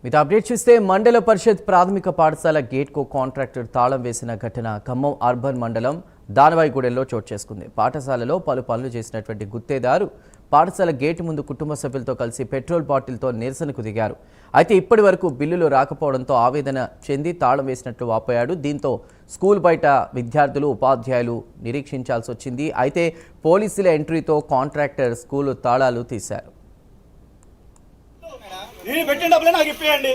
మిగతా అప్డేట్ చూస్తే మండల పరిషత్ ప్రాథమిక పాఠశాల గేట్కు కాంట్రాక్టర్ తాళం వేసిన ఘటన ఖమ్మం అర్బన్ మండలం దానవాయిగూడెంలో చోటు చేసుకుంది. పాఠశాలలో పలు పనులు చేసినటువంటి గుత్తేదారు పాఠశాల గేటు ముందు కుటుంబ సభ్యులతో కలిసి పెట్రోల్ బాటిల్తో నిరసనకు దిగారు. అయితే ఇప్పటి వరకు బిల్లులు రాకపోవడంతో ఆవేదన చెంది తాళం వేసినట్లు వాపోయాడు. దీంతో స్కూల్ బయట విద్యార్థులు ఉపాధ్యాయులు నిరీక్షించాల్సి వచ్చింది. అయితే పోలీసుల ఎంట్రీతో కాంట్రాక్టర్ స్కూలు తాళాలు తీశారు. నేను పెట్టిన డబ్బులే నాకు ఇప్పేయండి.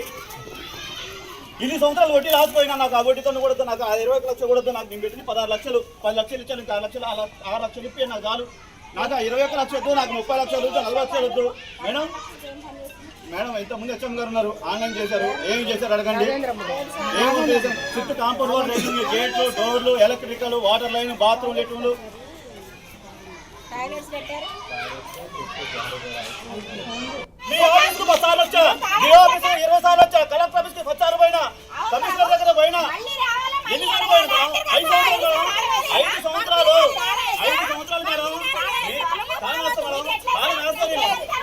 ఇన్ని సంవత్సరాలు వడ్డీ రాసిపోయినా నాకు ఆ వడ్డీతో కూడా నాకు 20 లక్షలు కూడా నాకు నేను పెట్టింది 16 లక్షలు 10 లక్షలు ఇచ్చాను. ఇంకా 6 లక్షలు ఇప్పి నాకు చాలు. నాకు 21 లక్షలు వద్దు, నాకు 30 లక్షలు వద్దు, 40 లక్షలు వద్దు. మేడం ఇంతకుముందు హెచ్ఎం గారు ఉన్నారు, ఆన్లైన్ చేశారు. ఏమి చేశారు అడగండి. ఏమి చేశారు? చుట్టూ కాంపౌండ్ వాల్, రేటింగ్, గేట్లు, డోర్లు, ఎలక్ట్రికల్, వాటర్ లైన్, బాత్రూమ్, లెట్రూమ్లు. మీ ఆఫీస్కు 10 సార్లు వచ్చా, మీ ఆఫీస్ 20 సార్లు వచ్చా, కలెక్టర్ ఆఫీస్కి 10 సార్లు పోయినా, కమిషనర్ దగ్గర పోయినా. ఎన్ని సార్లు పోయినా? 5 సంవత్సరాలు. 5 సంవత్సరాలు మేడం.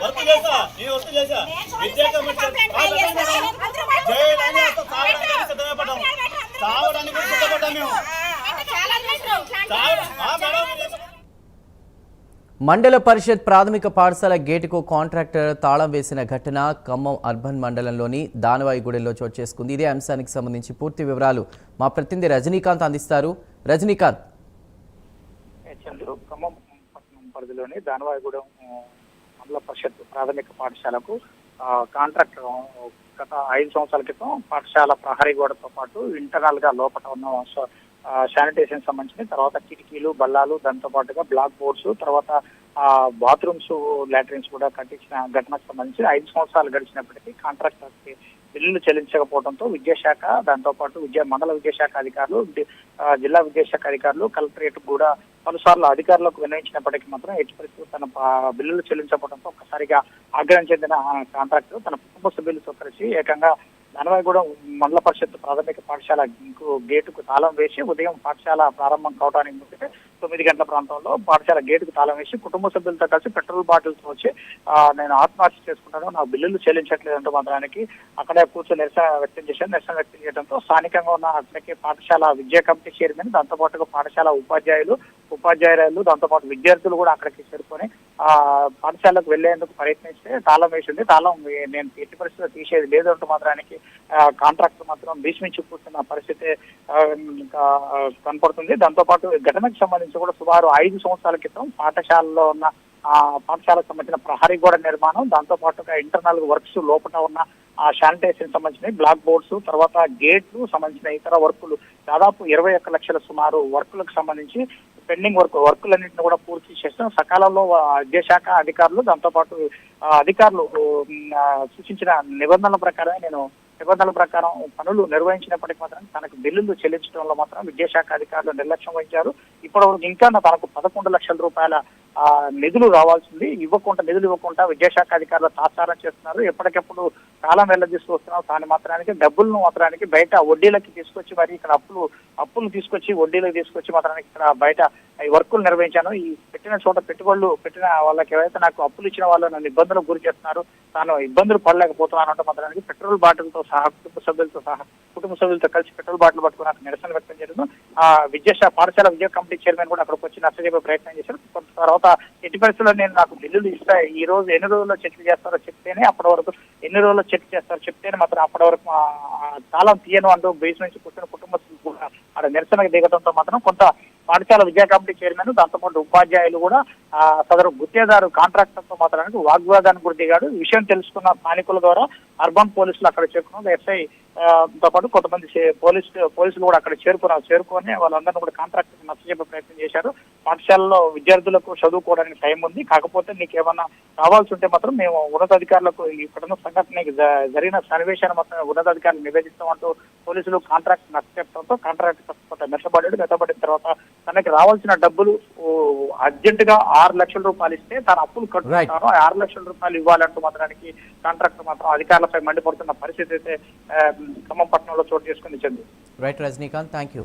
వర్క్ చేసా, నేను వర్క్ చేసా. విద్యా కమిషన్ సిద్ధపడ్డాం, చావడానికి సిద్ధపడ్డాం మేము. మండల పరిషత్ ప్రాథమిక పాఠశాల గేటుకు కాంట్రాక్టర్ తాళం వేసిన ఘటన ఖమ్మం అర్బన్ మండలంలోని దానవాయిగూడెంలో చోటు చేసుకుంది. ఇదే అంశానికి సంబంధించి పూర్తి వివరాలు మా ప్రతినిధి రజనీకాంత్ అందిస్తారు. రజనీకాంత్. ఖమ్మం పట్టణం పరిధిలోని దానవాయిగూడెం మండల పరిషత్ ప్రాథమిక పాఠశాలకు కాంట్రాక్టర్ గత 5 సంవత్సరాల క్రితం పాఠశాల ప్రహరీ గోడతో పాటు ఇంటర్నల్ గా లోపల ఉన్న శానిటేషన్ సంబంధించిన తర్వాత కిటికీలు, బల్లాలు, దాంతో పాటుగా బ్లాక్ బోర్డ్స్, తర్వాత బాత్రూమ్స్, లాట్రిన్స్ కూడా కట్టించిన ఘటనకు సంబంధించి 5 సంవత్సరాలు గడిచినప్పటికీ కాంట్రాక్టర్కి బిల్లులు చెల్లించకపోవడంతో విద్యాశాఖ, దాంతో పాటు మండల విద్యాశాఖ అధికారులు, జిల్లా విద్యాశాఖ అధికారులు కలెక్టరేట్ కూడా పలుసార్లు అధికారులకు విన్నవించినప్పటికీ మాత్రం ఎట్టి పరిస్థితులు తన బిల్లులు చెల్లించకపోవడంతో ఒక్కసారిగా ఆగ్రహం చెందిన కాంట్రాక్టర్ తన కుటుంబ సభ్యులతో కలిసి ఏకంగా దానవాయిగూడెం మండల పరిషత్ ప్రాథమిక పాఠశాల గేటుకు తాళం వేసి ఉదయం పాఠశాల ప్రారంభం కావడానికి ముందే 9 గంటల ప్రాంతంలో పాఠశాల గేటుకు తాళం వేసి కుటుంబ సభ్యులతో కలిసి పెట్రోల్ బాటిల్తో వచ్చి నేను ఆత్మహత్య చేసుకుంటాను, నా బిల్లులు చెల్లించట్లేదంటూ మాత్రానికి అక్కడే కూర్చొని నిరసన వ్యక్తం చేశారు. నిరసన వ్యక్తం చేయడంతో స్థానికంగా ఉన్న అక్కడికి పాఠశాల విద్యా కమిటీ చైర్మన్, దాంతోపాటుగా పాఠశాల ఉపాధ్యాయులు, దాంతోపాటు విద్యార్థులు కూడా అక్కడికి చేరుకొని పాఠశాలకు వెళ్లేందుకు ప్రయత్నిస్తే తాళం వేసింది. తాళం నేను ఎట్టి పరిస్థితిలో తీసేది లేదంటూ మాత్రానికి కాంట్రాక్టర్ మాత్రం భీష్మించి కూర్చున్న పరిస్థితి కనపడుతుంది. దాంతోపాటు ఘటనకు సంబంధించి కూడా సుమారు 5 సంవత్సరాల క్రితం పాఠశాలలో ఉన్న పాఠశాలకు సంబంధించిన ప్రహరీ గోడ నిర్మాణం, దాంతో పాటుగా ఇంటర్నల్ వర్క్స్ లోపల ఉన్న శానిటేషన్ సంబంధించిన బ్లాక్ బోర్డ్స్, తర్వాత గేట్లు సంబంధించిన ఇతర వర్కులు దాదాపు 21 లక్షల సుమారు వర్కులకు సంబంధించి పెండింగ్ వర్కులన్నింటినీ కూడా పూర్తి చేస్తాం. సకాలంలో విద్యాశాఖ అధికారులు, దాంతో పాటు అధికారులు సూచించిన నిబంధనల ప్రకారం పనులు నిర్వహించినప్పటికీ మాత్రం తనకు బిల్లులు చెల్లించడంలో మాత్రం విద్యాశాఖ అధికారులు నిర్లక్ష్యం వహించారు. ఇప్పటివరకు ఇంకా తనకు 11 లక్షల రూపాయల నిధులు రావాల్సింది నిధులు ఇవ్వకుండా విద్యాశాఖ అధికారులు తాత్సారం చేస్తున్నారు. ఎప్పటికెప్పుడు కాలం వెళ్లదీస్తూ వస్తున్నారు. దాని మాత్రానికి డబ్బులను మాత్రానికి బయట వడ్డీలకి తీసుకొచ్చి మరి ఇక్కడ అప్పులు తీసుకొచ్చి వడ్డీలకు తీసుకొచ్చి మాత్రానికి ఇక్కడ బయట ఈ వర్కులు నిర్వహించాను. ఈ పెట్టిన చోట పెట్టుబడులు పెట్టిన వాళ్ళకి ఎవరైతే నాకు అప్పులు ఇచ్చిన వాళ్ళు నన్ను ఇబ్బందులకు గురి చేస్తున్నారు, తాను ఇబ్బందులు పడలేకపోతున్నాను అంటే మాత్రానికి పెట్రోల్ బాటిల్తో సహా కుటుంబ సభ్యులతో కలిసి పెట్రోల్ బాటిల్ పట్టుకుని నాకు నిరసన వ్యక్తం చేయడం. పాఠశాల విద్యా కమిటీ చైర్మన్ కూడా అక్కడికి వచ్చి నచ్చజెప్పే ప్రయత్నం చేశారు. తర్వాత ఎట్టి పరిస్థితుల్లో నేను నాకు బిల్లులు ఇస్తా, ఈ రోజు ఎన్ని రోజుల్లో చెట్లు చేస్తారో చెప్తేనే అప్పటి వరకు చెప్తేనే మాత్రం అప్పటి వరకు తాళం తీయను అంటూ బేస్ నుంచి కూర్చొని కుటుంబ సభ్యులు కూడా అక్కడ నిరసనకు దిగడంతో మాత్రం కొంత పాఠశాల విద్యా కమిటీ చైర్మన్, దాంతోపాటు ఉపాధ్యాయులు కూడా సదరు గుత్తేదారు కాంట్రాక్టర్తో మాత్రానికి వాగ్వాదానికి గురి దిగాడు. ఈ విషయం తెలుసుకున్న స్థానికుల ద్వారా అర్బన్ పోలీసులు అక్కడ చేరుకున్నారు. ఎస్ఐ తో పాటు కొంతమంది పోలీసులు కూడా అక్కడ చేరుకొని వాళ్ళందరినీ కూడా కాంట్రాక్టర్ నచ్చజెప్పే ప్రయత్నం చేశారు. పాఠశాలలో విద్యార్థులకు చదువుకోవడానికి టైం ఉంది, కాకపోతే నీకు ఏమన్నా కావాల్సి ఉంటే మాత్రం మేము ఉన్నతాధికారులకు ఇక్కడున్న సంఘటనకి జరిగిన సన్నివేశాన్ని మొత్తం ఉన్నతాధికారులు నివేదిస్తామంటూ పోలీసులు కాంట్రాక్ట్ నచ్చజెప్పడంతో కాంట్రాక్ట్ మెత్తబడిన తర్వాత తనకి రావాల్సిన డబ్బులు అర్జెంట్ గా 6 లక్షల రూపాయలు ఇస్తే తన అప్పులు కట్టుకుంటాను, 6 లక్షల రూపాయలు ఇవ్వాలంటూ మాత్రానికి కాంట్రాక్టర్ మాత్రం అధికారులపై మండిపడుతున్న పరిస్థితి అయితే ఖమ్మం పట్టణంలో చోటు చేసుకుని చెంది. Right Rajinikanth, thank you.